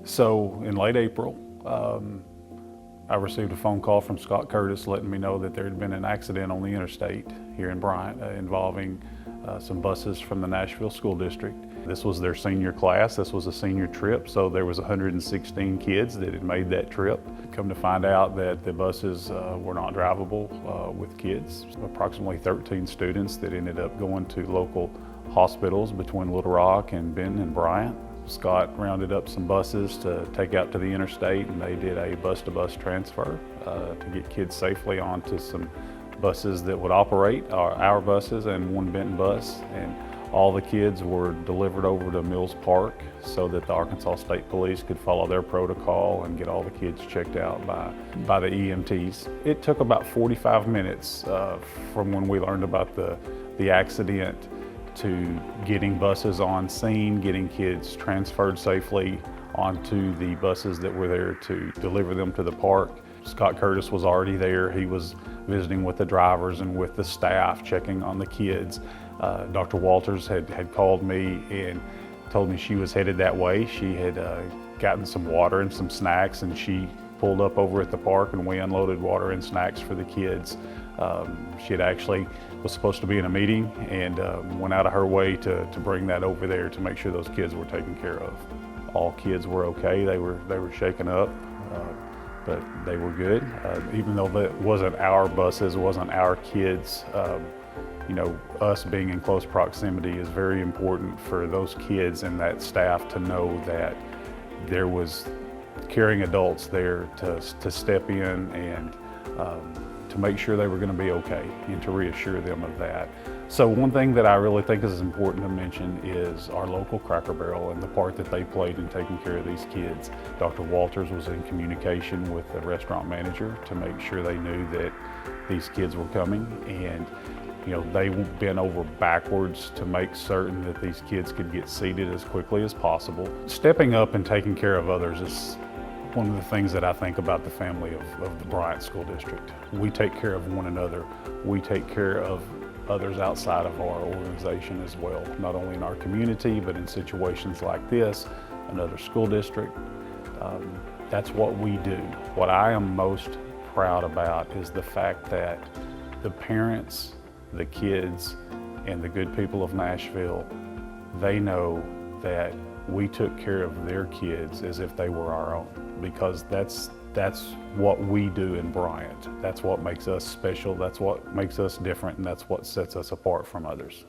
So in late April, I received a phone call from Scott Curtis letting me know that there had been an accident on the interstate here in Bryant involving some buses from the Nashville School District. This was their senior class. This was a senior trip, so there was 116 kids that had made that trip. Come to find out that the buses were not drivable with kids. Approximately 13 students that ended up going to local hospitals between Little Rock and Benton and Bryant. Scott rounded up some buses to take out to the interstate, and they did a bus-to-bus transfer to get kids safely onto some buses that would operate, our buses and one Benton bus. And all the kids were delivered over to Mills Park so that the Arkansas State Police could follow their protocol and get all the kids checked out by the EMTs. It took about 45 minutes from when we learned about the accident to getting buses on scene, getting kids transferred safely onto the buses that were there to deliver them to the park. Scott Curtis was already there. He was visiting with the drivers and with the staff, checking on the kids. Dr. Walters had called me and told me she was headed that way. She had gotten some water and some snacks, and she pulled up over at the park, and we unloaded water and snacks for the kids. She had actually was supposed to be in a meeting and went out of her way to bring that over there to make sure those kids were taken care of. All kids were okay. They were shaken up, but they were good. Even though that wasn't our buses, wasn't our kids, you know, us being in close proximity is very important for those kids and that staff to know that there was caring adults there to step in and to make sure they were going to be okay and to reassure them of that. So one thing that I really think is important to mention is our local Cracker Barrel and the part that they played in taking care of these kids. Dr. Walters was in communication with the restaurant manager to make sure they knew that these kids were coming, and you know, they bent over backwards to make certain that these kids could get seated as quickly as possible. Stepping up and taking care of others is one of the things that I think about the family of the Bryant School District. We take care of one another. We take care of others outside of our organization as well, not only in our community, but in situations like this, another school district. That's what we do. What I am most proud about is the fact that the parents, the kids, and the good people of Nashville, they know that we took care of their kids as if they were our own, because that's what we do in Bryant. That's what makes us special, that's what makes us different, and that's what sets us apart from others.